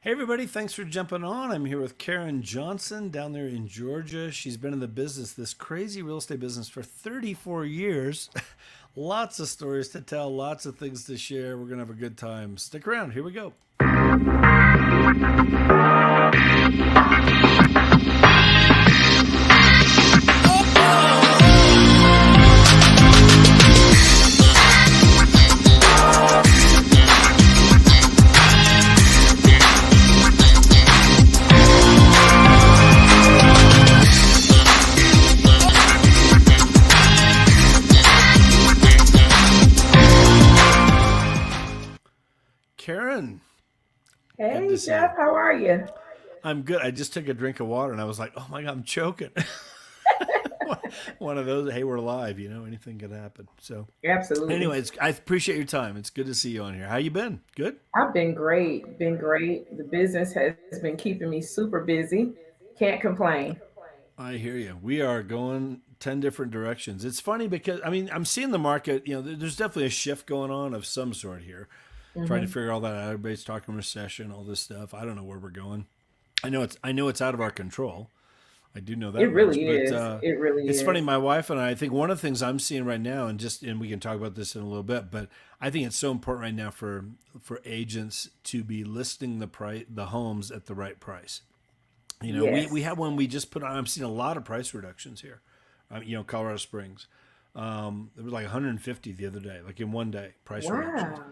Hey, everybody, thanks for jumping on. I'm here with Karen Johnson down there in Georgia. She's been in the business, this crazy real estate business, for 34 years. Lots of stories to tell, lots of things to share. We're going to have a good time. Stick around. Here we go. Karen, good to Hey see you. Jeff, how are you? I'm good. I just took a drink of water and I was like, oh my God, I'm choking. One of those, hey, we're live, anything could happen. So, Absolutely. anyways, I appreciate your time. It's good to see you on here. How you been? Good? I've been great, been great. The business has been keeping me super busy. Can't complain. I hear you. We are going 10 different directions. It's funny because, I'm seeing the market, there's definitely a shift going on of some sort here. Trying to Hmm. figure all that out. Everybody's talking recession, all this stuff. I don't know where we're going. I know it's out of our control. I do know that It much. really But is. It really it's funny, is. my wife and I think one of the things I'm seeing right now, and we can talk about this in a little bit, but I think it's so important right now for agents to be listing the homes at the right price. We Yes. had one we just put on. I'm seeing a lot of price reductions here. Colorado Springs. It was like 150 the other day, like in one day, price reductions. Wow.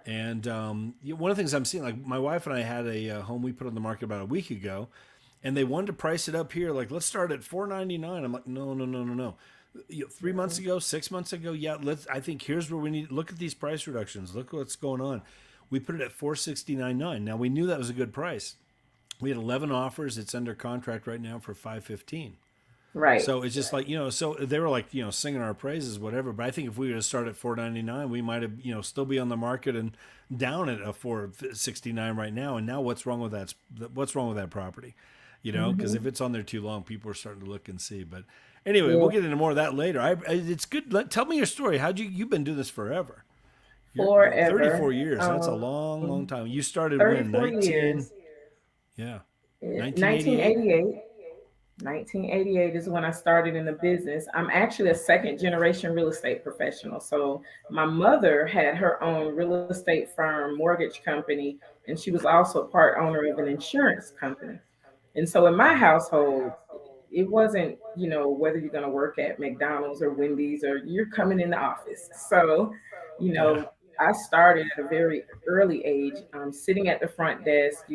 And one of the things I'm seeing, like my wife and I had a home we put on the market about a week ago, and they wanted to price it up here. Like, let's start at 499. I'm like, no, no, no, no, no. 3 months Mhm. ago, 6 months ago, yeah. Let's. I think here's where we need. Look at these price reductions. Look what's going on. We put it at 469.9. Now we knew that was a good price. We had 11 offers. It's under contract right now for 515. Right. So it's just like, so they were like, singing our praises, whatever. But I think if we were to start at 499, we might have, still be on the market and down at a 469 right now. And now what's wrong with that? What's wrong with that property? Because if Hmm. it's on there too long, people are starting to look and see. But anyway, we'll Yeah. get into more of that later. It's good. Tell me your story. You've been doing this forever. You're Forever. 34 years. That's a long, long time. You started when? 34 19, years. yeah, Yeah, 1988. 1988. 1988 is when I started in the business. I'm actually a second generation real estate professional. So my mother had her own real estate firm, mortgage company, and she was also part owner of an insurance company. And so in my household, it wasn't, whether you're going to work at McDonald's or Wendy's or you're coming in the office. So, Yeah. I started at a very early age, sitting at the front desk,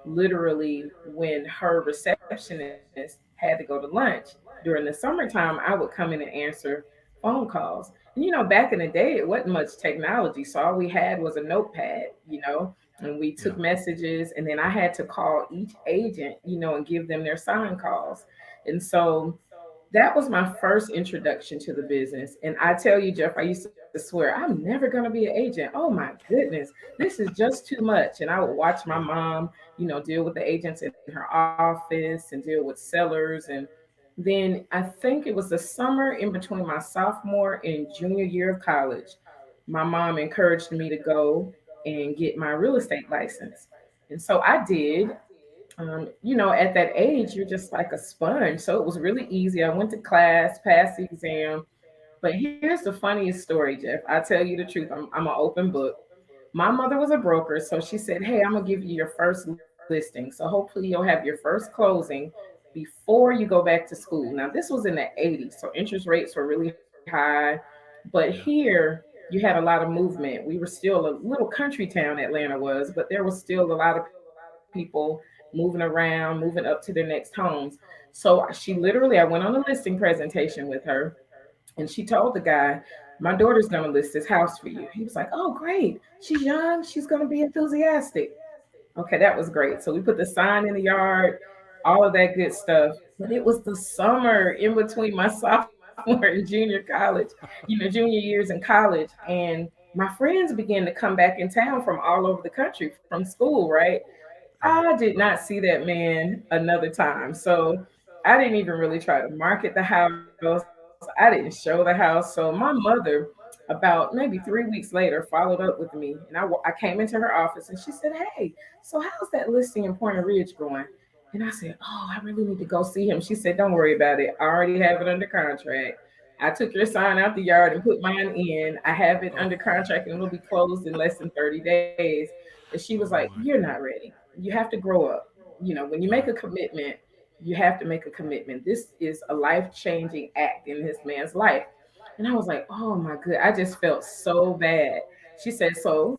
literally when her receptionist had to go to lunch during the summertime, I would come in and answer phone calls. And, back in the day, it wasn't much technology. So all we had was a notepad, and we Yeah. took messages, and then I had to call each agent, and give them their sign calls. And so that was my first introduction to the business. And I tell you, Jeff, I used to swear, I'm never going to be an agent. Oh my goodness, this is just too much. And I would watch my Yeah. mom, deal with the agents in her office and deal with sellers. And then I think it was the summer in between my sophomore and junior year of college, my mom encouraged me to go and get my real estate license. And so I did. At that age, you're just like a sponge. So it was really easy. I went to class, passed the exam. But here's the funniest story, Jeff. I tell you the truth. I'm an open book. My mother was a broker, so she said, "Hey, I'm gonna give you your first listing. So hopefully you'll have your first closing before you go back to school." Now this was in the '80s, so interest rates were really high. But Yeah. here you had a lot of movement. We were still a little country town, Atlanta was, but there was still a lot of people moving around, moving up to their next homes. So she literally, I went on a listing presentation with her, and she told the guy, "My daughter's going to list this house for you." He was like, "Oh, great. She's young. She's going to be enthusiastic." Okay, that was great. So we put the sign in the yard, all of that good stuff. But it was the summer in between my sophomore and junior college, junior years in college. And my friends began to come back in town from all over the country from school, right? I Right. did not see that man another time. So I didn't even really try to market the house. I didn't show the house. So my mother, about maybe 3 weeks later, followed up with me. And I came into her office and she said, "Hey, so how's that listing in Point Ridge going?" And I said, "Oh, I really need to go see him." She said, "Don't worry about it. I already have it under contract. I took your sign out the yard and put mine in. I have it Oh, under contract and it'll be closed in less than 30 days." And she was like, oh my. "You're not ready. You have to grow up. When you make Right. a commitment, you have to make a commitment. This is a life changing act in this man's life." And I was like, "Oh my good." I just felt so bad. She said, "So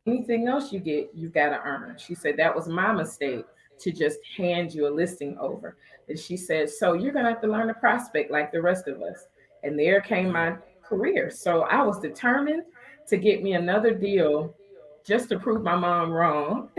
anything else you get, you've got to earn." She said, "That was my mistake to just hand you a listing over." And she said, "So you're going to have to learn to prospect like the rest of us." And there came Yeah. my career. So I was determined to get me another deal just to prove my mom wrong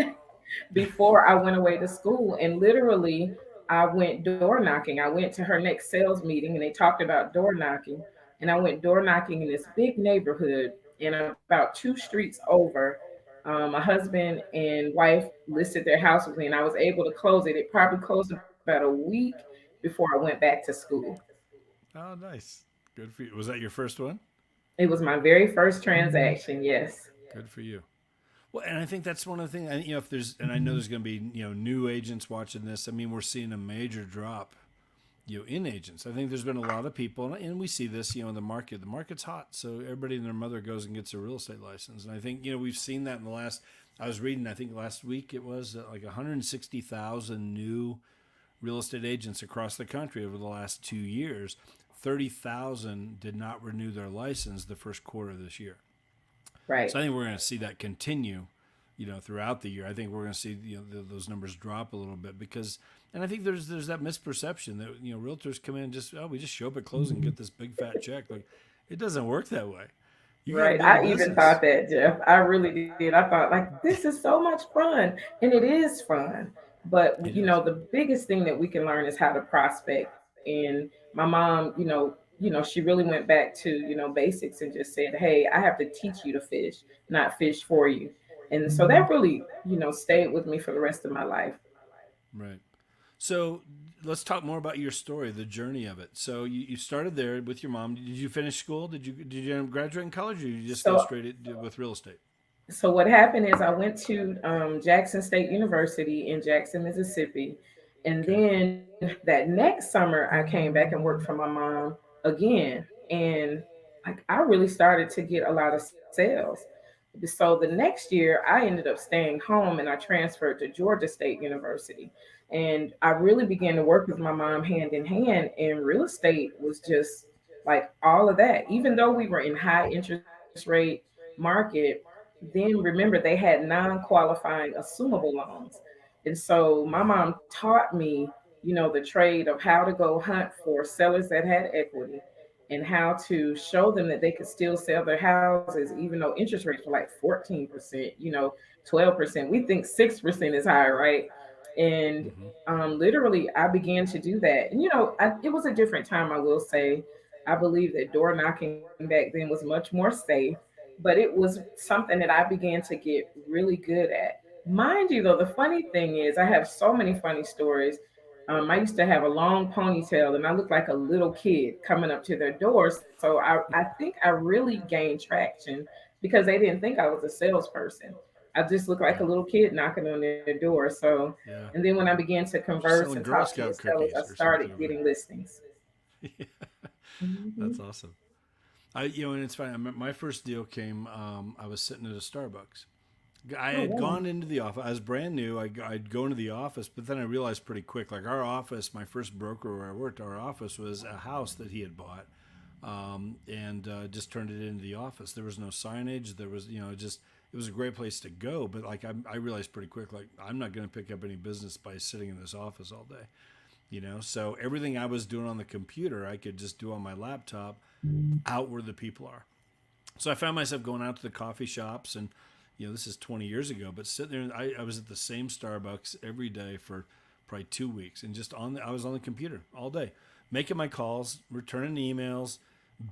before I went away to school. And literally, I went door knocking. I went to her next sales meeting and they talked about door knocking. And I went door knocking in this big neighborhood. And about 2 streets over, a husband and wife listed their house with me, and I was able to close it. It probably closed about a week before I went back to school. Oh, nice. Good for you. Was that your first one? It was my very first transaction, yes. Good for you. Well, and I think that's one of the things. If there's, and I know there's going to be, new agents watching this. I mean, we're seeing a major drop, in agents. I think there's been a lot of people, and we see this, in the market. The market's hot, so everybody and their mother goes and gets a real estate license. And I think, we've seen that in the last. I was reading, I think last week it was like 160,000 new real estate agents across the country over the last 2 years. 30,000 did not renew their license the first quarter of this year. Right. So I think we're going to see that continue, throughout the year. I think we're going to see those numbers drop a little bit because, and I think there's that misperception that realtors come in and just we just show up at closing and get this big fat check. Like it doesn't work that way. You got to Right. build a I even business. thought that, Jeff. I really did. I thought, like, this is so much fun. And it is fun. But, It is. the biggest thing that we can learn is how to prospect. And my mom, she really went back to, basics and just said, "Hey, I have to teach you to fish, not fish for you." And so that really, stayed with me for the rest of my life. Right. So let's talk more about your story, the journey of it. So you started there with your mom. Did you finish school? Did you graduate in college, or did you just go So straight with real estate? So what happened is I went to Jackson State University in Jackson, Mississippi, and Okay. then that next summer I came back and worked for my mom again, and like I really started to get a lot of sales. So the next year I ended up staying home and I transferred to Georgia State University, and I really began to work with my mom hand in hand. And real estate was just like all of that, even though we were in high interest rate market. Then remember, they had non-qualifying assumable loans. And so my Wow. mom taught me, the trade of how to go hunt for sellers that had equity and how to show them that they could still sell their houses, even though interest rates were like 14%, 12%. We think 6% is high, right? And Mm-hmm. literally, I began to do that. And, it was a different time, I will say. I believe that door knocking back then was much more safe, but it was something that I began to get really good at. Mind you, though, the funny thing is, I have so many funny stories. I used to have a long ponytail and I looked like a little kid coming up to their door. So I think I really gained traction because they didn't think I was a salesperson. I just looked like a Yeah. little kid knocking on their door. So, Yeah. and then when I began to Just converse selling and Girl talk to the Scout sellers, I cookies or started something over getting listings. there. Hmm. That's awesome. And it's funny. My first deal came. I was sitting at a Starbucks. I Oh, had wow. gone into the office. I was brand new. I'd go into the office, but then I realized pretty quick, like our office, my first broker where I worked, our office was a house that he had bought, and just turned it into the office. There was no signage. There was, just it was a great place to go. But like I realized pretty quick, like I'm not going to pick up any business by sitting in this office all day. So everything I was doing on the computer, I could just do on my laptop out where the people are. So I found myself going out to the coffee shops, and this is 20 years ago, but sitting there, I was at the same Starbucks every day for probably 2 weeks, and I was on the computer all day, making my calls, returning emails,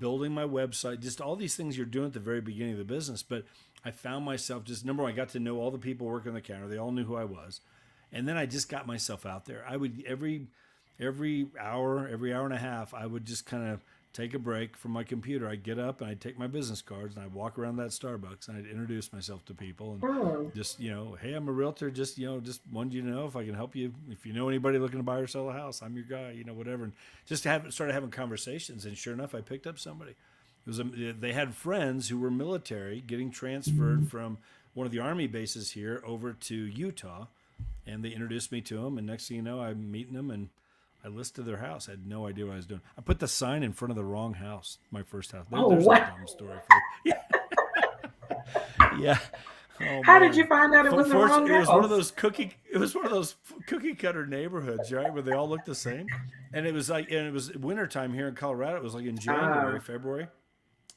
building my website, just all these things you're doing at the very beginning of the business. But I found myself just number one, I got to know all the people working the counter; they all knew who I was, and then I just got myself out there. I would every hour and a half, I would just kind of take a break from my computer. I'd get up and I'd take my business cards and I'd walk around that Starbucks and I'd introduce myself to people and Oh, just, hey, I'm a realtor. Just, just wanted you to know if I can help you. If you know anybody looking to buy or sell a house, I'm your guy, whatever. And just started having conversations. And sure enough, I picked up somebody. They had friends who were military getting transferred from one of the army bases here over to Utah, and they introduced me to them. And next thing you know, I'm meeting them, and I listed their house. I had no idea what I was doing. I put the sign in front of the wrong house, my first house. oh, There's a wow. dumb story for you. Yeah. Oh How did you man. find out it was the wrong Fortunately, it was one of house? those cookie. It was one of those cookie cutter neighborhoods, right, where they all look the same. And it was wintertime here in Colorado. It was like in Ah, January, February.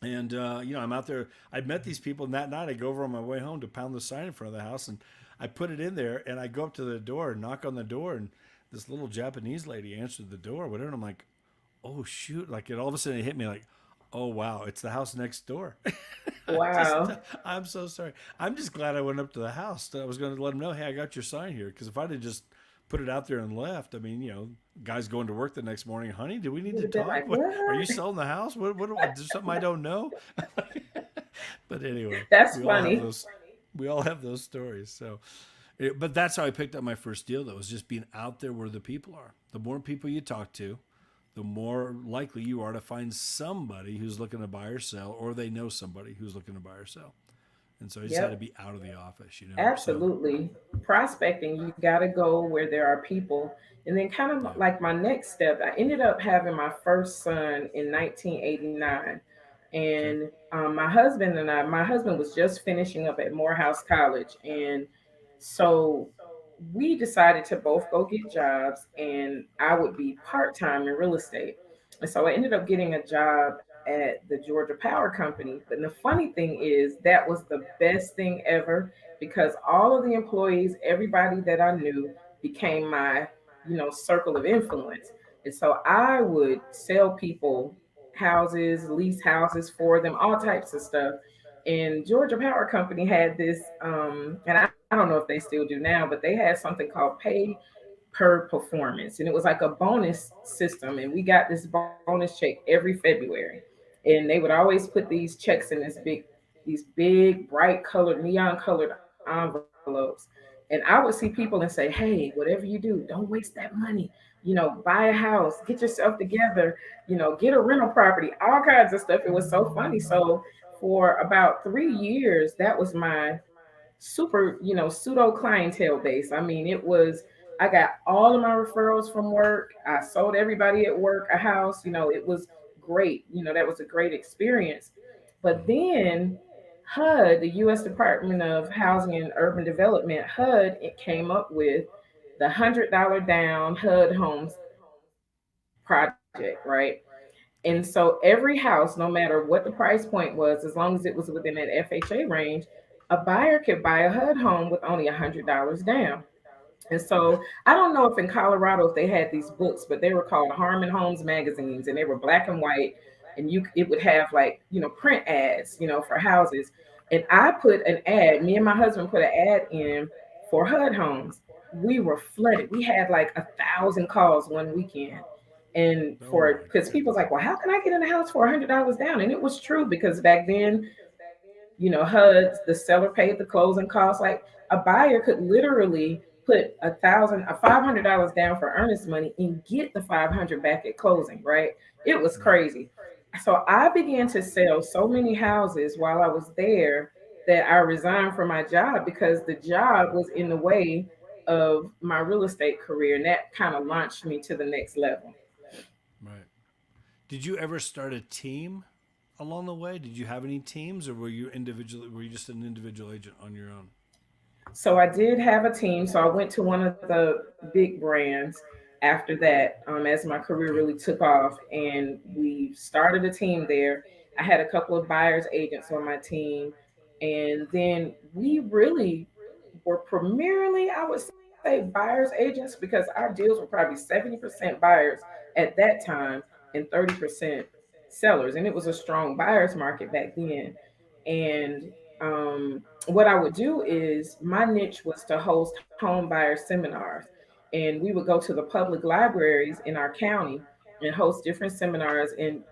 And I'm out there. I'd met these people, and that night I go over on my way home to pound the sign in front of the house, and I put it in there, and I go up to the door and knock on the door, and this little Japanese lady answered the door, whatever. And I'm like, oh shoot! Like it all of a sudden it hit me like, oh wow, it's the house next door. wow. I'm so sorry. I'm just glad I went up to the house. I was going to let them know, hey, I got your sign here, because if I'd have just put it out there and left, I mean, guys going to work the next morning, honey, do we need Would to have been talk? like, What are what? you selling the house? What is there something I don't know? But anyway, That's we all have funny. those. We all have those stories. But that's how I picked up my first deal. That was just being out there where the people are. The more people you talk to, the more likely you are to find somebody who's looking to buy or sell, or they know somebody who's looking to buy or sell. And so I just had to Yep. be out of the office. So Absolutely. Prospecting, you got to go where there are people. And then, kind of yeah, like my next step, I ended up having my first son in 1989. okay, And my husband was just finishing up at Morehouse College. And so we decided to both go get jobs, and I would be part time in real estate. And so I ended up getting a job at the Georgia Power Company. But the funny thing is, that was the best thing ever because all of the employees, everybody that I knew, became my, circle of influence. And so I would sell people houses, lease houses for them, all types of stuff. And Georgia Power Company had this, and I don't know if they still do now, but they had something called pay per performance, and it was like a bonus system. And we got this bonus check every February, and they would always put these checks in these big, bright colored, neon colored envelopes. And I would see people and say, "Hey, whatever you do, don't waste that money. Buy a house, get yourself together. Get a rental property, all kinds of stuff." It was so funny. So for about 3 years, that was my super, pseudo clientele base. I mean, it was, I got all of my referrals from work. I sold everybody at work a house. It was great. That was a great experience. But hmm, then HUD, the US Department of Housing and Urban Development, HUD, it came up with the $100 down HUD Homes project, right? okay, And so every house, no matter what the price point was, as long as it was within that FHA range, a buyer could buy a HUD home with only $100 down. And so right, I don't know if in Colorado if they had these books, but they were called Harmon Homes magazines, and they were black and white, and it would have like print ads for houses. And I put an ad. Me and my husband put an ad in for HUD homes. We were flooded. We had like 1,000 calls one weekend, and oh for my because people's goodness, like, well, how can I get in a house for $100 down? And it was true because back then HUD's, the seller paid the closing costs. Like a buyer could literally put $500 down for earnest money and get the 500 back at closing, right? It was right. crazy. So I began to sell so many houses while I was there that I resigned from my job because the job was in the way of my real estate career. And that kind of launched me to the next level. Right. Did you ever start a team along the way? Did you have any teams, or were you just an individual agent on your own? So I did have a team. So I went to one of the big brands after that, as my career Okay. really took off, and we started a team there. I had a couple of buyers agents on my team, and then we really were primarily, I would say, buyers agents because our deals were probably 70% buyers at that time and 30% sellers, and it was a strong buyers market back then. And what I would do is my niche was to host home buyer seminars, and we would go to the public libraries in our county. and host different seminars. And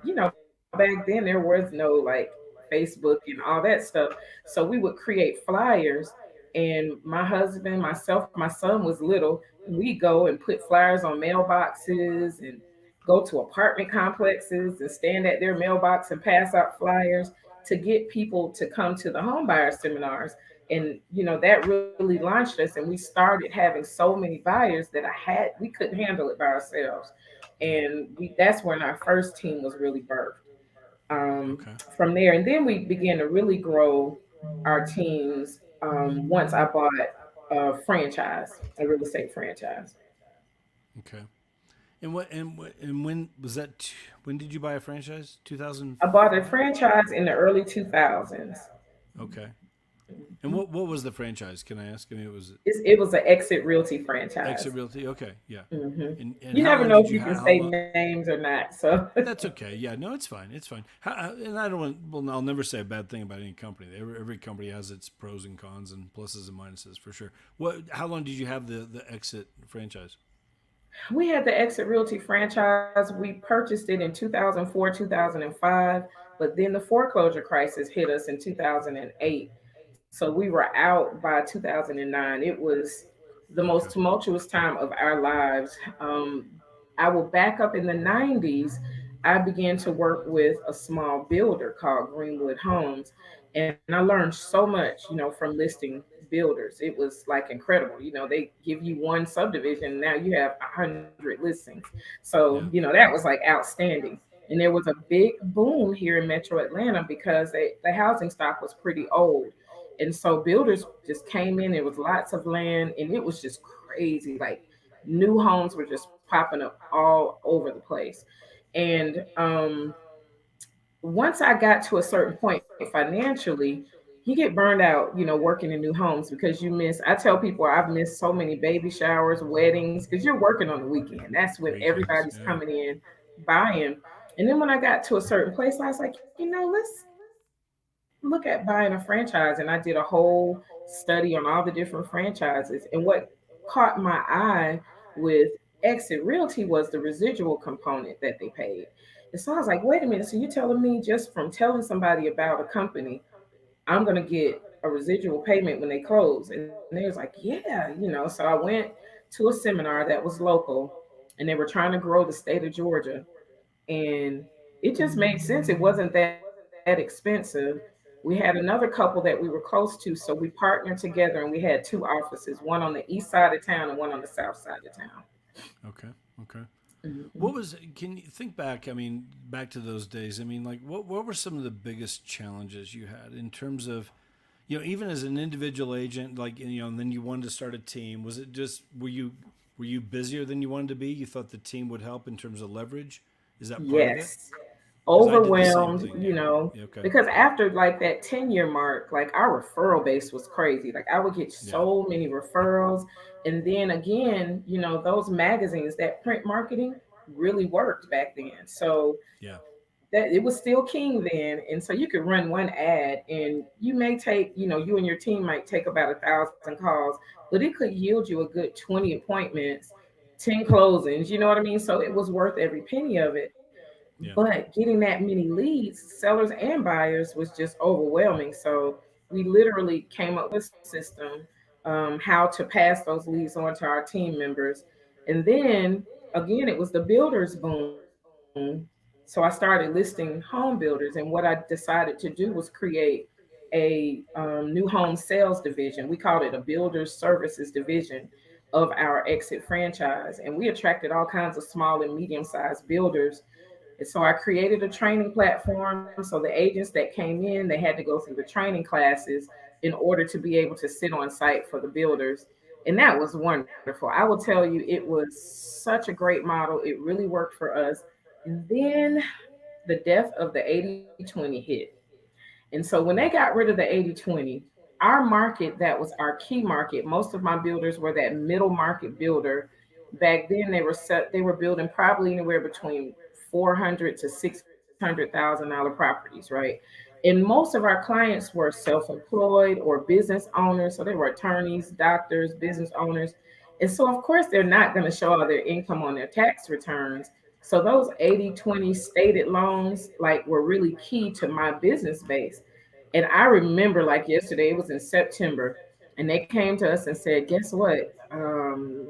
back then there was no like Facebook and all that stuff. So we would create flyers, and my husband, myself, my son was little, and we go and put flyers on mailboxes and go to apartment complexes and stand at their mailbox and pass out flyers to get people to come to the home buyer seminars. And that really launched us, and we started having so many buyers that we couldn't handle it by ourselves. Yeah. And that's when our first team was really birthed, Okay. from there. And then we began to really grow our teams, once I bought a franchise, a real estate franchise. Okay. And when was that? When did you buy a franchise? I bought a 2005. franchise in the early 2000s. Okay. And what was the franchise? Can I ask? I mean, it was It was an Exit Realty franchise. Exit Realty. Okay. Yeah. Hmm. And You how never long know did if you you can have? How say long? names or not. So, That's okay. Yeah. No, it's fine. It's fine. And I don't want. Well, I'll never say a bad thing about any company. Every company has its pros and cons and pluses and minuses for sure. What? How long did you have the Exit franchise? we had the Exit Realty franchise. We purchased it in 2004, 2005, but then the foreclosure crisis hit us in 2008. So we were out by 2009. It was the most Okay. tumultuous time of our lives. I will back up in the 90s. I began to work with a small builder called Greenwood Homes. And I learned so much, from listing builders. It was like incredible. They give you one subdivision, now you have 100 listings. So, Yeah. that was like outstanding. And there was a big boom here in Metro Atlanta because the housing stock was pretty old. And so builders just came in. There was lots of land, and it was just crazy. Like new homes were just popping up all over the place. And once I got to a certain point financially, you get burned out, working in new homes because you miss. I tell people I've missed so many baby showers, weddings, because you're working on the weekend. That's when Weekends. everybody's Yeah. coming in buying. And then when I got to a certain place, I was like, let's look at buying a franchise. And I did a whole study on all the different franchises. And what caught my eye with Exit Realty was the residual component that they paid. And so I was like, wait a minute. So you're telling me just from telling somebody about a company, I'm going to get a residual payment when they close? And they was like, yeah. So I went to a seminar that was local, and they were trying to grow the state of Georgia. And it just made sense. It wasn't that expensive. We had another couple that we were close to, so we partnered together, and we had two offices, one on the east side of town and one on the south side of town. Okay. Okay. Hmm. What was? Can you think back? I mean, back to those days. I mean, like, what were some of the biggest challenges you had in terms of, even as an individual agent, like, and then you wanted to start a team. Was it just were you busier than you wanted to be? You thought the team would help in terms of leverage. Is that part of it? Yes. Because I did the same Overwhelmed, thing. Yeah. Yeah. Okay. because after like that 10-year mark, like our referral base was crazy. Like I would get Yeah. so many referrals. And then again, those magazines, that print marketing really worked back then. So Yeah. that it was still king then. And so you could run one ad, and you may take, you and your team might take about 1,000 calls, but it could yield you a good 20 appointments, 10 closings. You know what I mean? So it was worth every penny of it. Yeah. But getting that many leads, sellers and buyers, was just overwhelming. So we literally came up with a system, how to pass those leads on to our team members. And then again, it was the builders boom. So I started listing home builders. And what I decided to do was create a new home sales division. We called it a builders services division of our Exit franchise. And we attracted all kinds of small and medium sized builders. And so I created a training platform. So the agents that came in, they had to go through the training classes in order to be able to sit on site for the builders. And that was wonderful. I will tell you, it was such a great model. It really worked for us. And then the death of the 80/20 hit. And so when they Yeah. got rid of the 80/20, our market that was our key market, most of my builders were that middle market builder. Back then they were building probably anywhere between 400 to $600,000 properties, right? And most of our clients were self-employed or business owners, so they were attorneys, doctors, business owners. And so of course they're not going to show all their income on their tax returns. So those 80/20 stated loans like were really key to my business base. And I remember like yesterday, it was in September, and they came to us and said, guess what?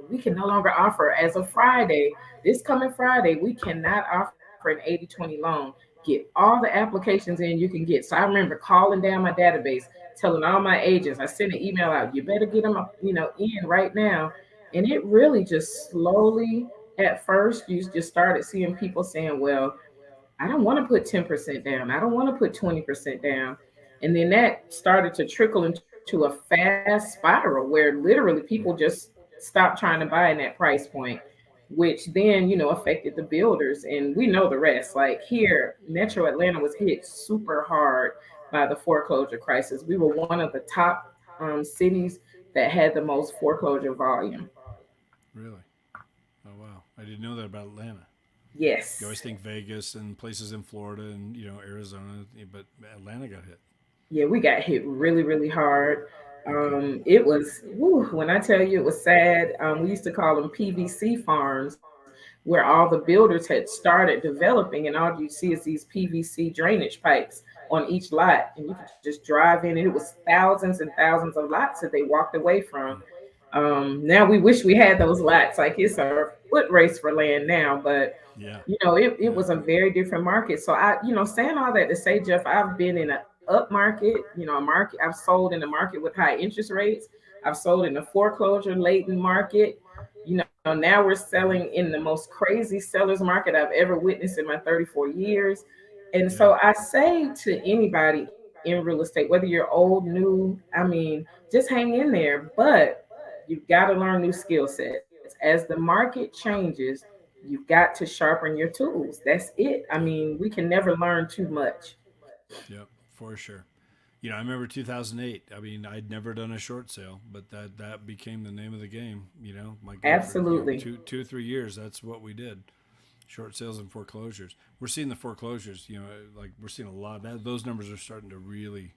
We can no longer offer as of Friday, this coming Friday, we cannot offer an 80/20 loan. Get all the applications in you can get. So I remember calling down my database, telling all my agents, I sent an email out, you better get them, in right now. And it really just slowly, at first, you just started seeing people saying, well, I don't want to put 10% down. I don't want to put 20% down. And then that started to trickle into a fast spiral where literally people just stopped trying to buy in that price point, which then, affected the builders. And we know the rest. Like here, Metro Atlanta was hit super hard by the foreclosure crisis. We were one of the top cities that had the most foreclosure volume. Really? Oh wow, I didn't know that about Atlanta. You always Yes. think Vegas and places in Florida and Arizona, but Atlanta got hit. Yeah, we got hit really, really hard. Okay. It was, whew, when I tell you it was sad, we used to call them PVC farms, where all the builders had started developing, and all you see is these PVC drainage pipes on each lot, and you could just drive in, and it was thousands and thousands of lots that they walked away from. Now we wish we had those lots. Like it's a foot race for land now, but Yeah. it Yeah. was a very different market. So saying all that to say, Jeff, I've been in an up market, a market. I've sold in a market with high interest rates. I've sold in a foreclosure laden market. Now we're selling in the most crazy sellers market I've ever witnessed in my 34 years. And Yeah. so I say to anybody in real estate, whether you're old, new, just hang in there. But you've got to learn new skill sets. As the market changes, you've got to sharpen your tools. That's it. Yep. We can never learn too much. Yep. For sure. I remember 2008. I mean, I'd never done a short sale, but that became the name of the game. My God, for Absolutely. 2 or 3 years, that's what we did. Short sales and foreclosures. We're seeing the foreclosures. Like we're seeing a lot of that. Those numbers are starting to really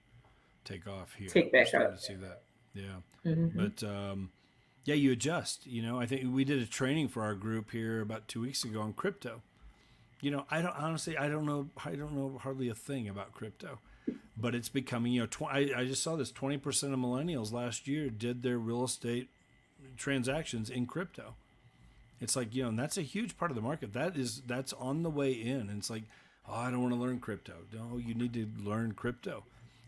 take off here. Tick We're back starting up. to see that. Yeah. Hmm. But yeah, you adjust. I think we did a training for our group here about 2 weeks ago on crypto. I don't honestly, I don't know hardly a thing about crypto, but it's becoming. I just saw this 20% of millennials last year did their real estate transactions in crypto. It's like and that's a huge part of the market. That's on the way in. And it's like, oh, I don't want to learn crypto. No, you need to learn crypto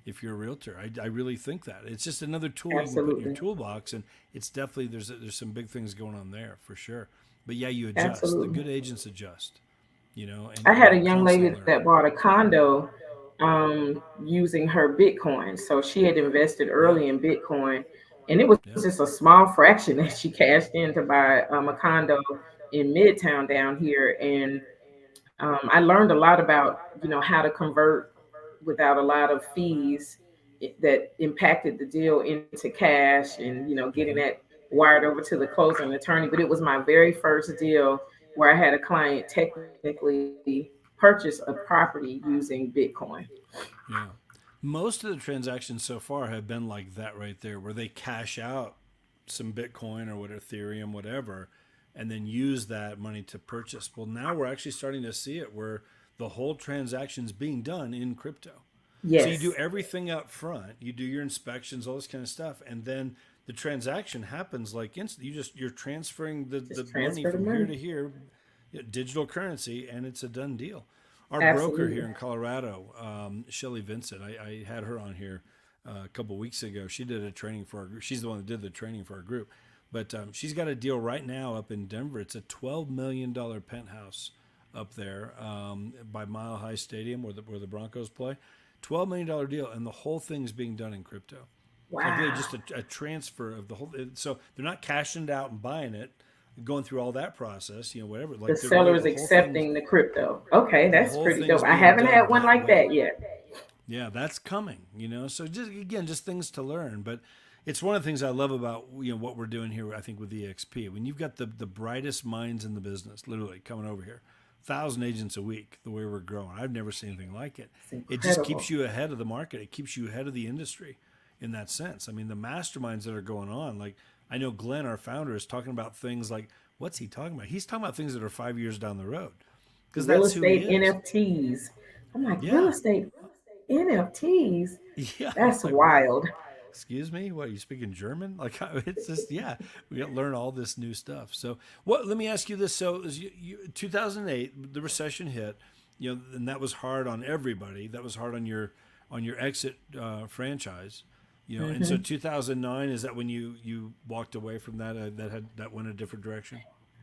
if you're a realtor. I really think that it's just another tool you can put in your Absolutely. toolbox, and it's definitely there's some big things going on there for sure. But yeah, you adjust. The Absolutely. good agents adjust. And I had a you're young lady constantly that learning. bought a condo using her Bitcoin. So she had invested Yeah, early in Bitcoin, and it was yeah, just a small fraction that she cashed in to buy a condo in Midtown down here. And I learned a lot about how to convert without a lot of fees that impacted the deal into cash, and getting hmm, that wired over to the closing attorney. But it was my very first deal where I had a client technically purchase a property using Bitcoin. yeah. Most of the transactions so far have been like that right there, where they cash out some Bitcoin or what Ethereum, whatever, and then use that money to purchase. Well, now we're actually starting to see it where the whole transaction's being done in crypto. So you do Yes, everything up front, you do your inspections, all this kind of stuff, and then the transaction happens like instant. You're transferring the just money transfer the from here money. to here, digital currency, and it's a done deal. Our broker here Absolutely. in Colorado, Shelly Vincent, I had her on here a couple of weeks ago. She did a training for our group. She's the one that did the training for our group. But she's got a deal right now up in Denver. It's a $12 million penthouse up there by Mile High Stadium where the Broncos play. $12 million deal, and the whole thing's being done in crypto. It's like literally Wow. just a transfer of the whole. So they're not cashing it out and buying it, going through all that process, whatever. The Like they're seller literally is accepting the crypto. Okay, the that's whole pretty dope. thing's I being haven't done had one that like way. that yet. Yeah, that's coming. So just again, just things to learn. But it's one of the things I love about what we're doing here. I think with EXP, when you've got the brightest minds in the business, literally coming over here, 1,000 agents a week, the way we're growing, I've never seen anything like it. It's It just incredible. keeps you ahead of the market. It keeps you ahead of the industry in that sense. I mean, the masterminds that are going on, like I know Glenn, our founder, is talking about things like what's he talking about? He's talking about things that are 5 years down the road. because real that's who he estate is. NFTs. I'm like, real Yeah. estate NFTs? Yeah. That's Like what? wild. Excuse me, what, you speaking German? Like it's just, yeah, we got to learn all this new stuff. So what, let me ask you this. So as 2008, the recession hit, and that was hard on everybody. That was hard on your exit franchise. And so Hmm. 2009, is that when you walked away from that, that went a different direction?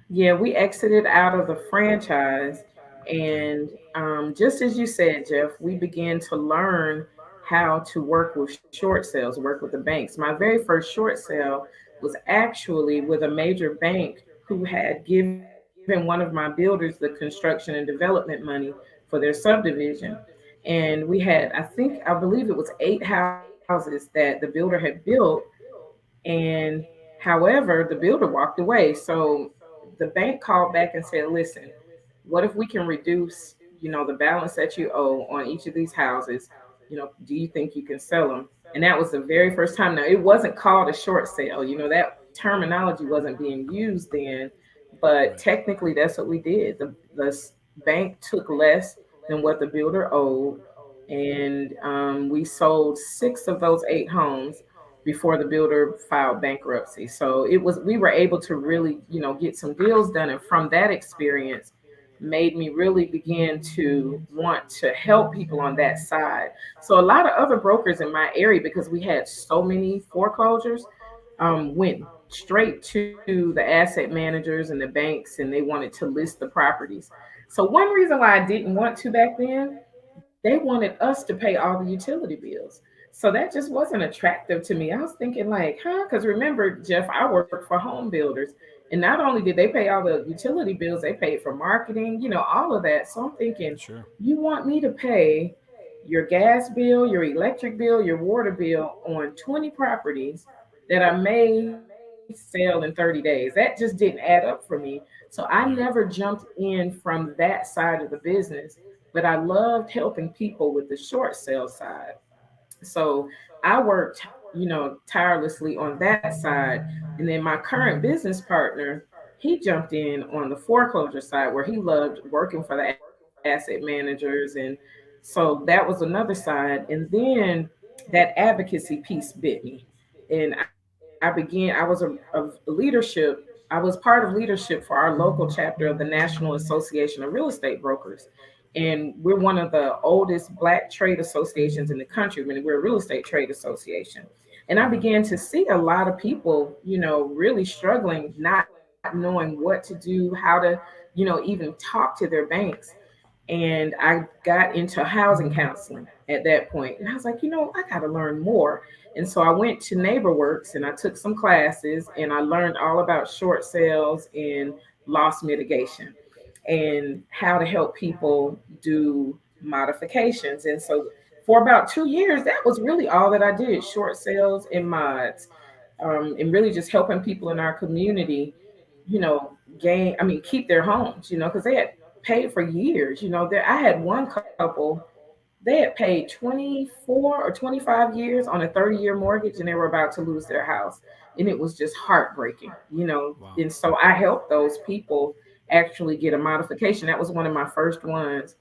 Yeah, we exited out of the franchise. Okay. And just as you said, Jeff, we began to learn how to work with short sales, work with the banks. My very first short sale was actually with a major bank who had given one of my builders the construction and development money for their subdivision. And we had, I believe it was 8 houses that the builder had built, and however, the builder walked away. So the bank called back and said, listen, what if we can reduce, the balance that you owe on each of these houses? Do you think you can sell them? And that was the very first time. Now, it wasn't called a short sale. That terminology wasn't being used then, but Right. technically that's what we did. The bank took less than what the builder owed, and we sold 6 of those 8 homes before the builder filed bankruptcy. So we were able to really, get some deals done. And from that experience, made me really begin to want to help people on that side. So a lot of other brokers in my area, because we had so many foreclosures, went straight to the asset managers and the banks, and they wanted to list the properties. So one reason why I didn't want to back then, they wanted us to pay all the utility bills. So that just wasn't attractive to me. I was thinking like, huh? Because remember, Jeff, I worked for home builders. And not only did they pay all the utility bills, they paid for marketing, all of that. So I'm thinking, Sure. you want me to pay your gas bill, your electric bill, your water bill on 20 properties that I may sell in 30 days. That just didn't add up for me. So I never Right. jumped in from that side of the business, but I loved helping people with the short sale side. So I worked, tirelessly on that side. And then my current business partner, he jumped in on the foreclosure side where he loved working for the asset managers. And so that was another side. And then that advocacy piece bit me. And I was of leadership. I was part of leadership for our local chapter of the National Association of Real Estate Brokers. And we're one of the oldest Black trade associations in the country. I mean, we're a real estate trade association. And I Uh-huh. began to see a lot of people, really struggling, not knowing what to do, how to, even talk to their banks. And I got into housing counseling at that point. And I was like, I got to learn more. And so I went to NeighborWorks and I took some classes and I learned all about short sales and loss mitigation and how to help people do modifications. And so for about 2 years, that was really all that I did, short sales and mods, and really just helping people in our community, keep their homes, because they had paid for years. I had one couple, they had paid 24 or 25 years on a 30-year mortgage, and they were about to lose their house. And it was just heartbreaking. Wow. And so I helped those people actually get a modification. That was one of my first ones.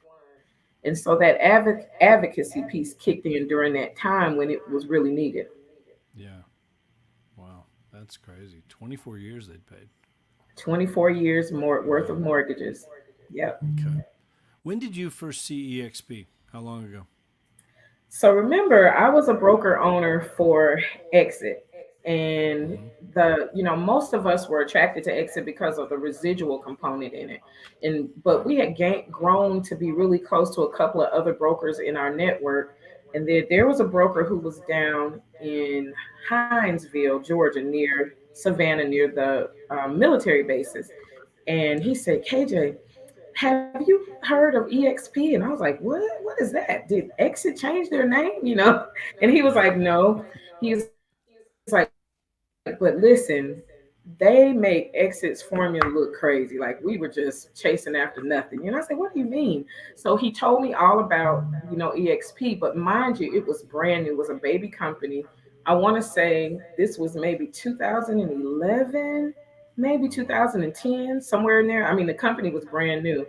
And so that advocacy piece kicked in during that time when it was really needed. Yeah. Wow. That's crazy. 24 years they'd paid. 24 years more worth of Wow. mortgages. Yep. Okay. When did you first see EXP? How long ago? So remember, I was a broker owner for Exit, and Mm-hmm. most of us were attracted to Exit because of the residual component in it, and but Right. we had grown to be really close to a couple of other brokers in our network, and there was a broker who was down in Hinesville, Georgia, near Savannah, near the military bases, and Okay. he said, KJ, have you heard of EXP? And I was like, what is that? Did Exit change their name? And he was Right. like, no. He's like, but listen, they make Exit's formula look crazy. Like we were just chasing after nothing. I said, what do you mean? So he told me all about, EXP, but mind you, it was brand new. It was a baby company. I want to say this was maybe 2011, maybe Oh, wow. 2010, somewhere in there. I mean, the company was brand new.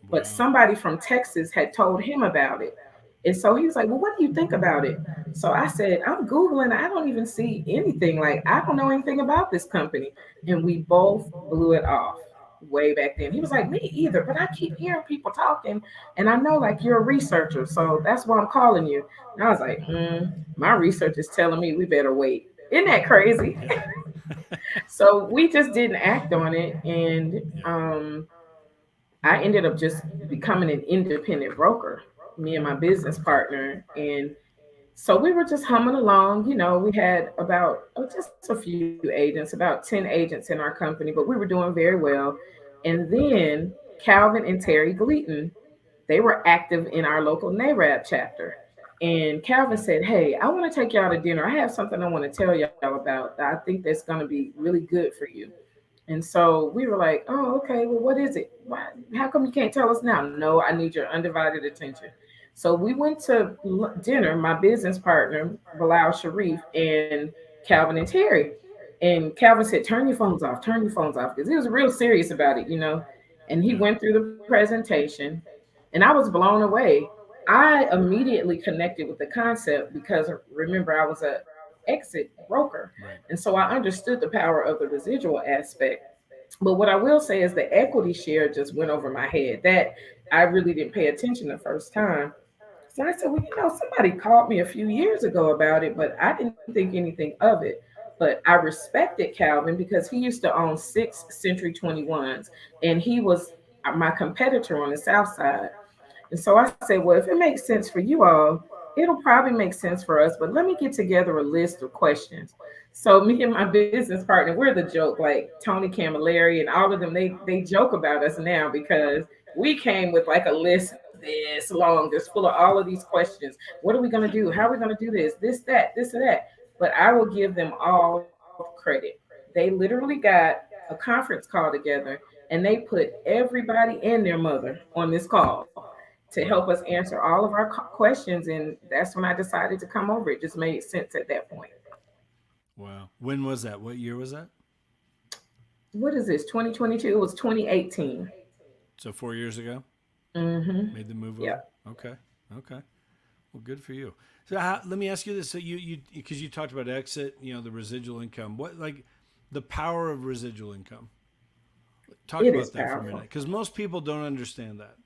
but Wow. somebody from Texas had told him about it. And so he was like, "Well, what do you think about it?" So I said, "I'm Googling. I don't even see anything. Like, I don't know anything about this company." And we both blew it off way back then. He was like, "Me either, but I keep hearing people talking, and I know like you're a researcher, so that's why I'm calling you." And I was like, "My research is telling me we better wait." Isn't that crazy? Yeah. So we just didn't act on it, and Yeah. I ended up just becoming an independent broker, me and my business Okay. partner. And so we were just humming along. We had about just a few agents, about 10 agents in our company, but we were doing very well. And then Calvin and Terry Gleaton, they were active in our local NARAB chapter. And Calvin Yeah. said, "Hey, I want to take y'all to dinner. I have something I want to tell y'all about that I think that's going to be really good for you." And so we were like, "Oh, okay. Well, what is it? Why, how come you can't tell us now?" "No, I need your undivided attention." So we went to dinner, my business partner, Bilal Sharif, and Calvin and Terry. And Calvin said, "Turn your phones off, turn your phones off," because he was real serious about it. And he Yeah. went through the presentation, and I was blown away. I immediately connected with the concept because remember, I was a exit broker. Right. And so I understood the power of the residual aspect. But what I will say is the equity share just went over my head. That I really didn't pay attention the first time. So I said, "Well, somebody called me a few years ago about it, but I didn't think anything of it." But I respected Calvin because he used to own six Century 21s, and he was my competitor on the South Side. And so I said, "Well, if it makes sense for you all, it'll probably make sense for us, but let me get together a list of questions." So me and my business partner, we're the joke, like Tony Camilleri and all of them, they joke about us now because we came with like a list this long, just full of all of these questions. What are we gonna do? How are we gonna do this, that, this, and that? But I will give them all credit. They literally got a conference call together and they put everybody and their mother on this call to help us Wow. answer all of our questions. And that's when I decided to come over. It just made sense at that point. Wow. When was that? What year was that? What is this? 2022? It was 2018. So 4 years ago. Mm-hmm. Made the move Yeah. over. Okay. Okay. Well, good for you. So how, let me ask you this: so you because you talked about exit, the residual income. What like the power of residual income? Talk It is about that for a minute, powerful. because most people don't understand that.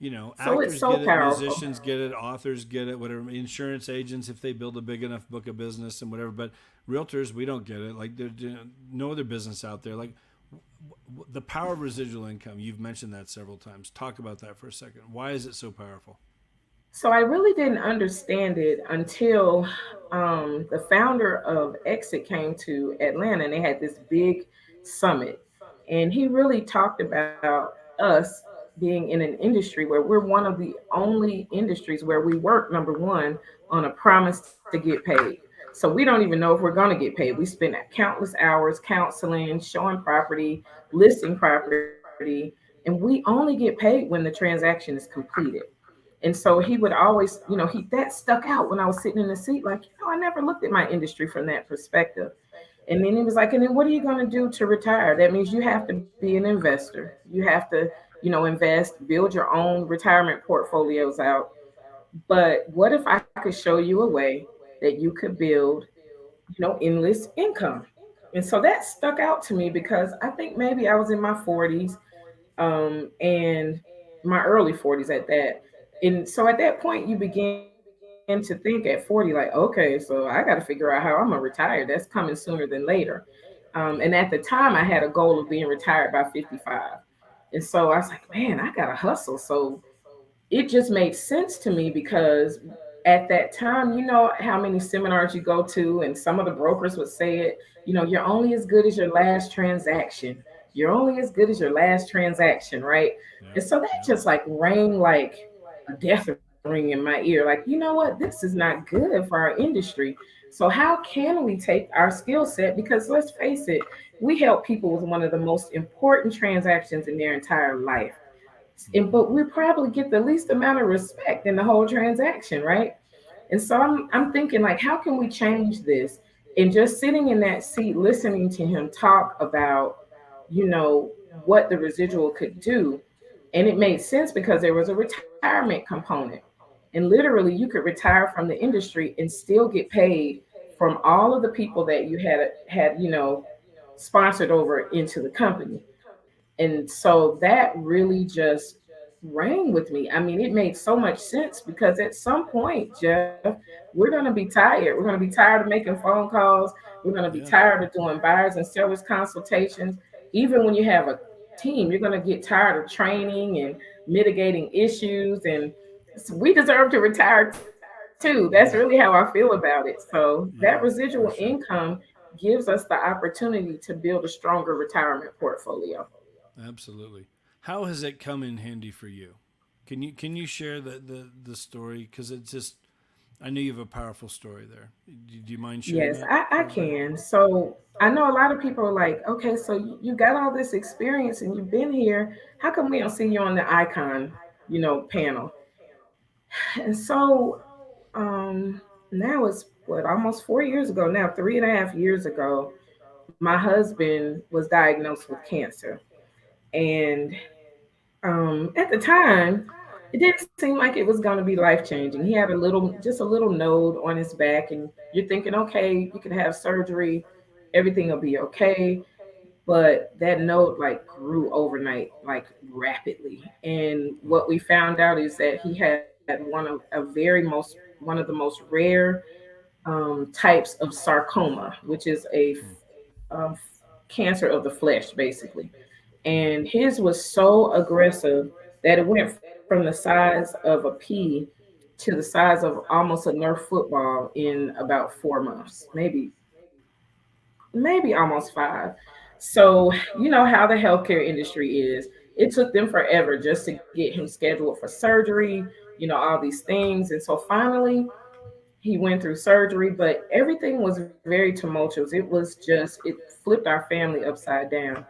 So it's Actors so get it, powerful. musicians get it, authors get it, whatever. Insurance agents, if they build a big enough book of business and whatever. But realtors, we don't get it. Like there's no other business out there. Like the power of residual income. You've mentioned that several times. Talk about that for a second. Why is it so powerful? So I really didn't understand it until the founder of Exit came to Atlanta and they had this big summit. And he really talked about us being in an industry where we're one of the only industries where we work, number one, on a promise to get paid. So we don't even know if we're going to get paid. We spend countless hours counseling, showing property, listing property, and we only get paid when the transaction is completed. And so he would always, that stuck out when I was sitting in the seat, like, I never looked at my industry from that perspective. And then he was like, "And then what are you going to do to retire? That means you have to be an investor. You have to, invest, build your own retirement portfolios out. But what if I could show you a way that you could build, endless income?" And so that stuck out to me because I think maybe I was in my 40s, and my early 40s at that. And so at that point, you begin to think at 40, like, okay, so I got to figure out how I'm going to retire. That's coming sooner than later. And at the Yeah. time, I had a goal of being retired by 55. And so I was like, man, I got to hustle. So it just made sense to me because at that time, you know how many seminars you go to, and some of the brokers would say it, you're only as good as your last transaction. You're only as good as your last transaction, right? Yep. And so that Yep. just like rang like a death ring in my ear. Like, what? This is not good for our industry. So how can we take our skill set? Because let's face it, we help people with one of the most important transactions in their entire life, Mm-hmm. but we probably get the least amount of respect in the whole transaction, right? And so I'm thinking like, how can we change this? And just sitting in that seat, listening to him talk about, you know, what the residual could do, And it made sense because there was a retirement component. And literally, you could retire from the industry and still get paid from all of the people that you had sponsored over into the company. And so that really just rang with me. I mean, it made so much sense because at some point, Jeff, we're going to be tired. We're going to be tired of making phone calls. We're going to be Yeah. tired of doing buyers and sellers consultations. Even when you have a team, you're going to get tired of training and mitigating issues. And we deserve to retire too. That's really how I Yeah. feel about it. So that residual Yeah, for income sure. gives us the opportunity to build a stronger retirement portfolio. Absolutely. How has it come in handy for you? Can you share the story? Because it's just, I know you have a powerful story there. Do you mind sharing Yes, that I for everybody? can. So I know a lot of people are like, okay, so you got all this experience and you've been here. How come we don't see you on the icon, panel? And so now it's what, almost 4 years ago now, 3.5 years ago, my husband was diagnosed with cancer. And at the time, it didn't seem like it was going to be life changing. He had just a little node on his back, and you're thinking, okay, you can have surgery, everything will be okay. But that node like grew overnight, like rapidly. And Wow. what we found out is that he had one of the most rare types of sarcoma, which is Hmm. a cancer of the flesh, basically. Yeah. And his was so aggressive that it went from the size of a pea to the size of almost a Nerf football in about 4 months, maybe almost five. So you know how the healthcare industry is. It took them forever just to get him scheduled for surgery, all these things. And so finally, he went through surgery, but everything was very tumultuous. It flipped our family upside down.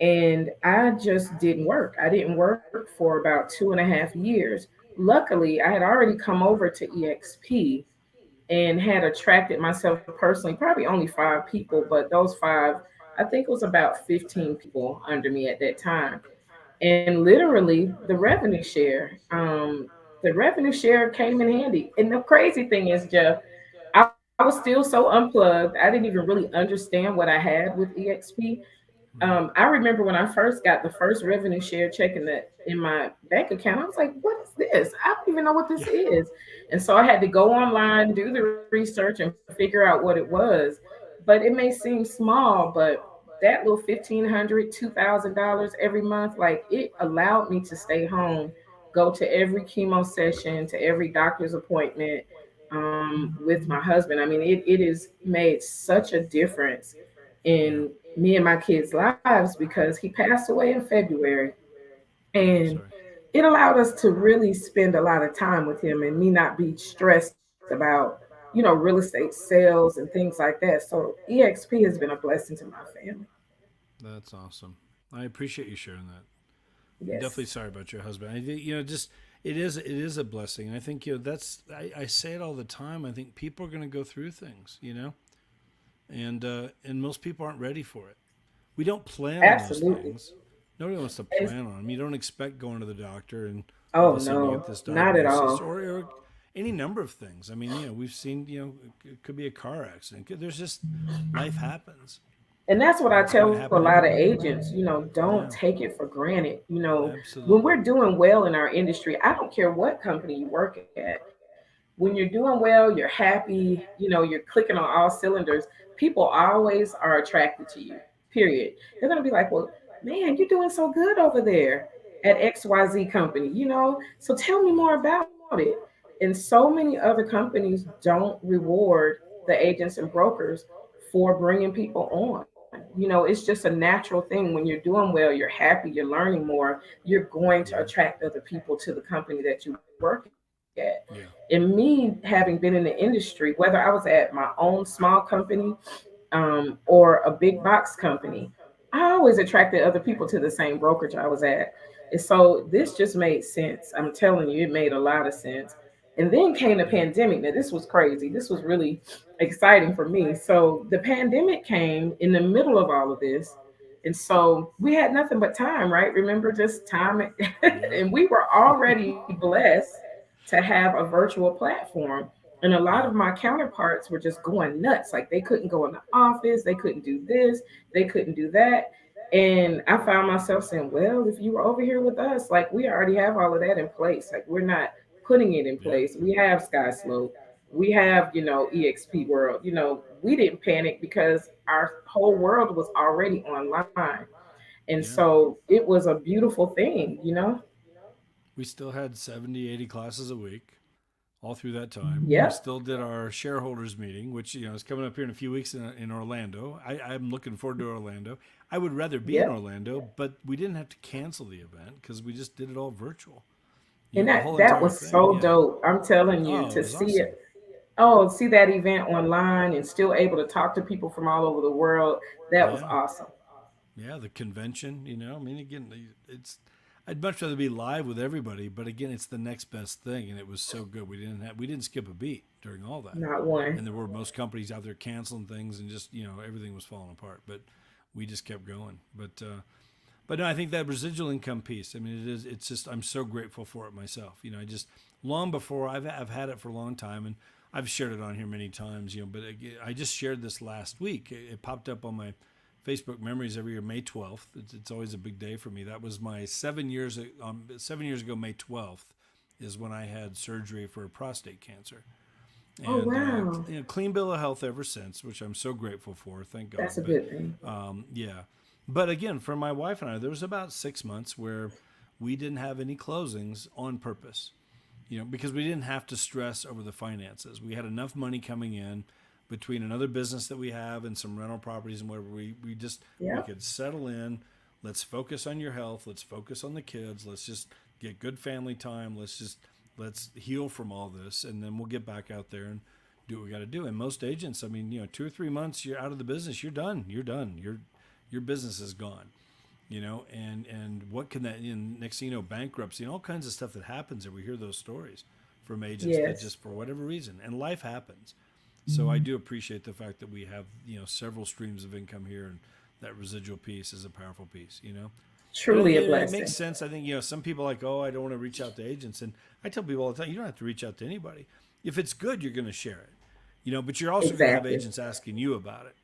And I just didn't work. I didn't work for about 2.5 years. Luckily, I had already come over to EXP and had attracted myself personally, probably only 5 people, but those five, I think it was about 15 people under me at that time. And literally the revenue share came in handy. And the crazy thing is, Jeff, I was still so unplugged. I didn't even really understand what I had with EXP. Right. I remember when I first got the first revenue share check in my bank account. I was like, "What is this? I don't even know what this Yeah. is." And so I had to go online, do the research, and figure out what it was. But it may seem small, but that little $1,500, $2,000 every month, like it allowed me to stay home, go to every chemo session, to every doctor's appointment with my husband. I mean, it has made such a difference Yeah. in me and my kids' lives because he passed away in February. And Sorry. it allowed us to really spend a lot of time with him and me not be stressed about, real estate sales and things like that. So EXP has been a blessing to my family. That's awesome. I appreciate you sharing that. I'm Yes, definitely sorry about your husband. I think, just it is a blessing. I think, that's, I say it all the time. I think people are going to go through things, and most people aren't ready for it. We don't plan on those absolutely. things. Nobody wants to And plan on them. You don't expect going to the doctor and all of oh a sudden you no, get this not at diagnosis, all. or any number of things. I mean, we've seen, it could be a car accident. There's just, life happens, And that's what and I it's going to tell a happen to lot of everybody. agents, don't Yeah, take it for granted. When absolutely. we're doing well in our industry, I don't care what company you work at. When you're doing well, you're happy, you're clicking on all cylinders, people always are attracted to you, period. They're going to be like, well, man, you're doing so good over there at XYZ company, so tell me Yeah. more about it. And so many other companies don't reward the agents and brokers for bringing people on. It's just a natural thing. When you're doing well, you're happy, you're learning more, you're going to Hmm. attract other people to the company that you work at. And Yeah. me having been in the industry, whether I was at my own small company or a big box company, I always attracted other people to the same brokerage I was at. And so this just made sense. I'm telling you, it made a lot of sense. And then came the Yeah. pandemic. Now, this was crazy. This was really exciting for me. So the pandemic came in the middle of all of this. And so we had nothing but time, right? Remember, just time. Yeah. And we were already blessed to have a virtual platform. And a lot of Yeah. my counterparts were just going nuts. Like they couldn't go in the office, they couldn't do this, they couldn't do that. And I found myself saying, well, if you were over here with us, like we already have all of that in place. Like we're not putting it in Yeah. place. We have Sky Slope. We have, EXP World. We didn't panic because our whole world was already online. And Yeah. so it was a beautiful thing. We still had 70, 80 classes a week all through that time. We Yep, still did our shareholders meeting, which is coming up here in a few weeks in Orlando. I'm looking forward to Orlando. I would rather be in yep. Orlando, but we didn't have to cancel the event because we just did it all virtual. And The that whole that entire was thing. so Yeah. dope. I'm telling you, Oh, it to was see it. awesome. Oh, see that event online and still able to talk to people from all over the world. That was Yeah. awesome. Yeah. The convention. I mean, again, it's. I'd much rather be live with everybody, but again, it's the next best thing, and it was so good. We didn't skip a beat during all that, Not one. and there were most companies out there canceling things, and just everything was falling apart. But we just kept going. But no, I think that residual income piece. I mean, it is. It's just I'm so grateful for it myself. I just long before I've had it for a long time, and I've shared it on here many times. But I just shared this last week. It popped up on my Facebook memories every year, May 12th. It's always a big day for me. That was my 7 years. 7 years ago, May 12th, is when I had surgery for prostate cancer, Oh and wow. clean bill of health ever since, which I'm so grateful for. Thank That's God. a But good thing. yeah, but again, for my wife and I, there was about 6 months where we didn't have any closings on purpose. Because we didn't have to stress over the finances. We had enough money coming in between another business that we have and some rental properties and whatever. We Yep. could settle in. Let's focus on your health. Let's focus on the kids. Let's just get good family time. Let's heal from all this, and then we'll get back out there and do what we got to do. And most agents, I mean, 2 or 3 months, you're out of the business. You're done. You're done. Your business is gone. And what can that, next thing you know, bankruptcy and all kinds of stuff that happens there. We hear those stories from agents that Yes. just for whatever reason, and life happens. So I do appreciate the fact that we have several streams of income here, and that residual piece is a powerful piece. And Truly a it makes blessing. sense. I think some people are like, oh, I don't want to reach out to agents, and I tell people all the time, you don't have to reach out to anybody. If it's good, you're going to share it. But you're also going to have Exactly. agents asking you about it.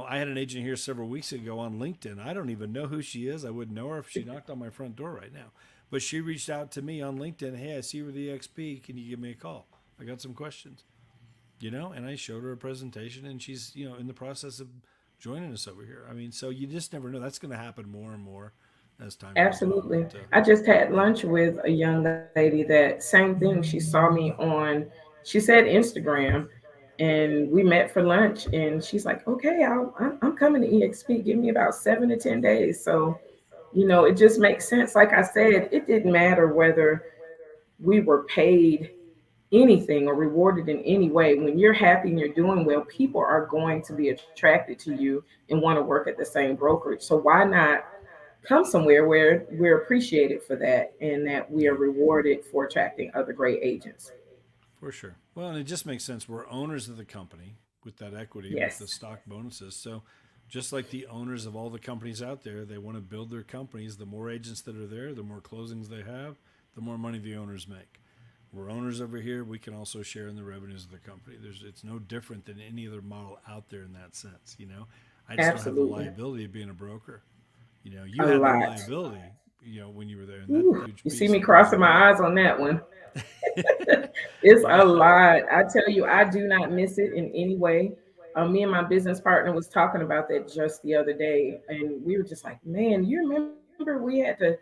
I had an agent here several weeks ago on LinkedIn. I don't even know who she is. I wouldn't know her if she knocked on my front door right now. But she reached out to me on LinkedIn. Hey, I see you with the XP. Can you give me a call? I got some questions. And I showed her a presentation, and she's in the process of joining us over here. I mean, so you just never know. That's going to happen more and more as time goes on. Absolutely. But I just had yeah, lunch with a young lady that same thing. She saw me on, she said Instagram, and we met for lunch. And she's like, okay, I'm coming to EXP. Give me about 7 to 10 days. So, yeah, it just makes sense. Like I said, it didn't matter whether we were paid anything or rewarded in any way. When you're happy and you're doing well, people are going to be attracted to you and want to work at the same brokerage. So why not come somewhere where we're appreciated for that and that we are yeah. rewarded for attracting other great agents? For sure. Well, and it just makes sense. We're owners of the company with that equity, with the Yes, stock bonuses. So, just like the owners of all the companies out there, they want to build their companies. The more agents that are there, the more closings they have, the more money the owners make. We're owners over here. We can also share in the revenues of the company. It's no different than any other model out there in that sense. I just don't have the absolutely. liability of being a broker. You A had that lot. liability, when you were there, and that's Ooh, a huge you see piece me of going crossing away. my eyes on that one. It's a Yeah, lot. I tell you, I do not miss it in any way. Me and my business partner was talking about that just the other day, and we were just like, "Man, you remember we had to,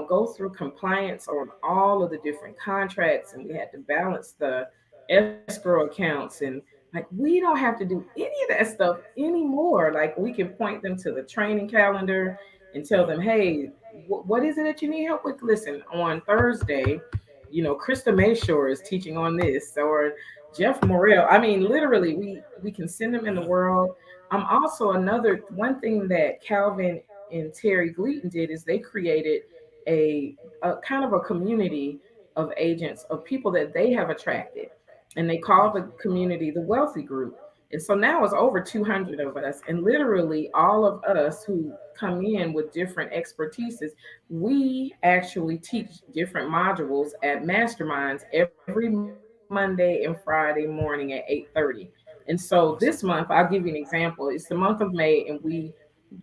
go through compliance on all of the different contracts, and we had to balance the escrow accounts, and like we don't have to do any of that stuff anymore. Like we can point them to the training calendar and tell yep, them, hey, what is it that you need help with? Listen, on Thursday, Krista Mayshore is teaching on this, or Jeff Morrell. I mean, literally, we can send them in the yeah, world. Also another one thing that Calvin and Terry Gleaton did is they created a, a kind of a community of agents of people that they have attracted, and they call nice. the community the Wealthy Group. And so now it's over 200 of us. And literally all of us who come in with different expertises, we actually teach different modules at masterminds every Monday and Friday morning at 8:30. And so this month, Awesome. I'll give you an example. It's the month of May, and we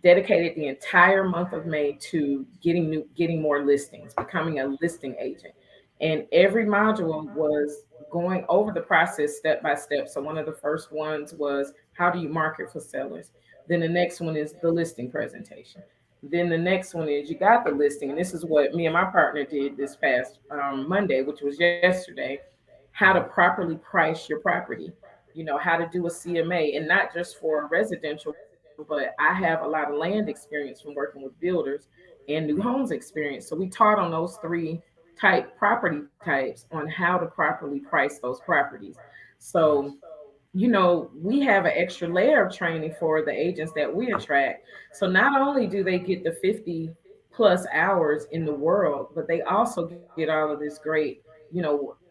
dedicated the entire month of May to getting more listings, becoming a listing agent. And every module was going over the process step by step. So one of the first ones was how do you market for sellers? Then the next one is the listing presentation. Then the next one is you got the listing, and this is what me and my partner did this past Monday, which was yesterday. How to Hmm. properly price your property, how to do a CMA, and not just for residential, but I have a lot of land experience from working with builders and new homes Right. experience. So we taught on those three property types on how to properly price those properties. So Nice. we have an extra layer of training for the agents that we attract. So not only do they get the 50 plus hours in the world, but they also get all of this great,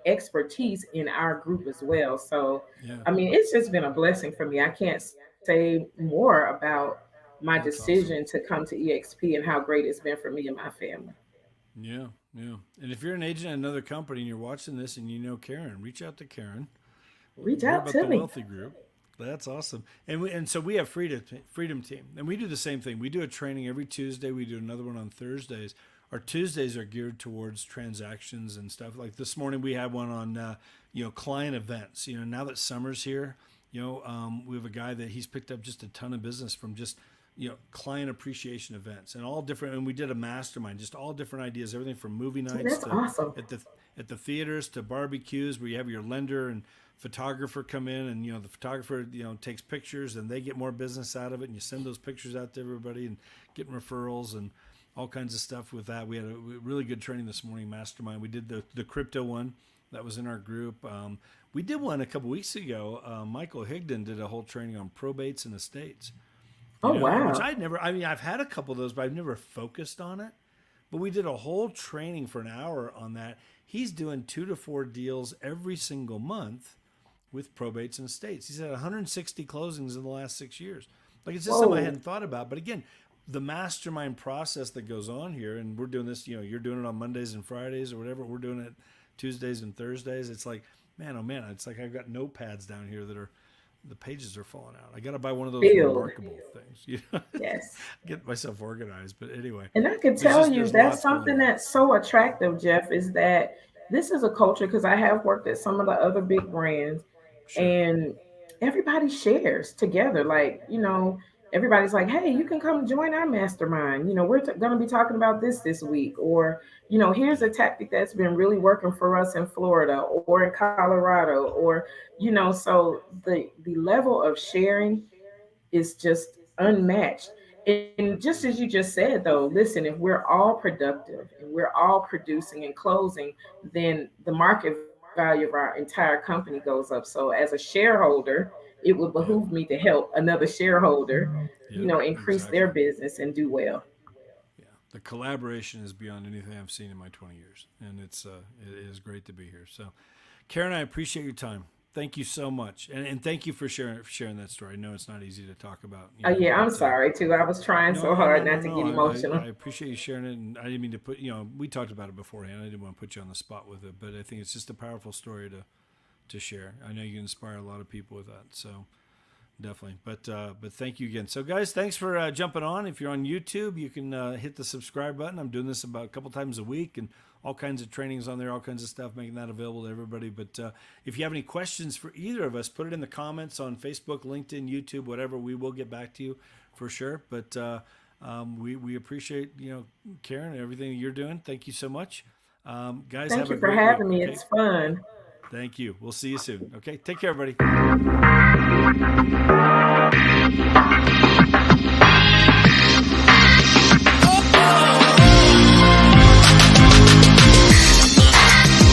expertise in our group as well. So, I Yeah. mean, it's just been a blessing for me. I can't say more about my That's decision to awesome. come to EXP and how great it's been for me and my family. Yeah. Yeah. And if you're an agent at another company and you're watching this and you know Karen, reach out to Karen. Reach Hear out about to the me. wealthy group. That's awesome. And so we have freedom team, and we do the same thing. We do a training every Tuesday. We do another one on Thursdays. Our Tuesdays are geared towards transactions and stuff. Like this morning, we had one on client events. Now that summer's here, we have a guy that he's picked up just a ton of business from just client appreciation events and all different. And we did a mastermind, just all different ideas, everything from movie nights That's to awesome. at the at the theaters to barbecues where you have your lender and photographer come in, and the photographer takes pictures and they get more business out of it, and you send those pictures out to everybody and getting referrals and all kinds of stuff with that. We had a really good training this morning, mastermind. We did the crypto one that was in our group. We did one a couple weeks ago. Michael Higdon did a whole training on probates and estates, Oh, and which wow. I'd never. I mean, I've had a couple of those, but I've never focused on it. But we did a whole training for an hour on that. He's doing 2 to 4 deals every single month with probates and estates. He's had 160 closings in the last 6 years. Like, it's just something I Whoa. hadn't thought about. But again, the mastermind process that goes on here, and we're doing this, you're doing it on Mondays and Fridays or whatever. We're doing it Tuesdays and Thursdays. It's like, man, oh man, it's like I've got notepads down here that are, the pages are falling out. I got to buy one of those Filled. remarkable things, Yes. get myself organized. But anyway, And I can tell you there's that's lots going something on. that's so attractive, Jeff, is that this is a culture because I have worked at some of the other big brands, Sure. and everybody shares together. Like, everybody's like, hey, you can come join our mastermind. We're going to be talking about this week. Or, here's Yeah. a tactic that's been really working for us in Florida or in Colorado. Or, so the level of sharing is just unmatched. And just as you Yeah. just said, though, listen, if we're all productive and we're all producing and closing, then the market value of our entire company goes up. So as a shareholder, it would behoove Yeah. me to help another shareholder, Yep. increase their Exactly. business and do well. Yeah, the collaboration is beyond anything I've seen in my 20 years, and it is great to be here. So, Karen, I appreciate your time. Thank you so much, and thank you for sharing that story. I know it's not easy to talk about, Yeah, I'm but sorry too. I was trying so no, no, hard no, not to no. get I emotional. appreciate you sharing it, and I didn't mean to put we talked about it beforehand. I didn't want to put you on the spot with it, but I think it's just a powerful story to share. I know you inspire a lot of people with that, so definitely. But thank you again. So guys, thanks for jumping on. If you're on YouTube, you can hit the subscribe button. I'm doing this about a couple times a week, and all kinds of trainings on there, all kinds of stuff, making that available to everybody. But if you have any questions for either of us, put it in the comments on Facebook, LinkedIn, YouTube, whatever. We will get back to you for sure. But we appreciate Karen and everything you're doing. Thank you so much, guys. Thank Have you a for great week. having me. Okay, It's fun. thank you. We'll see you soon. Okay, take care, everybody.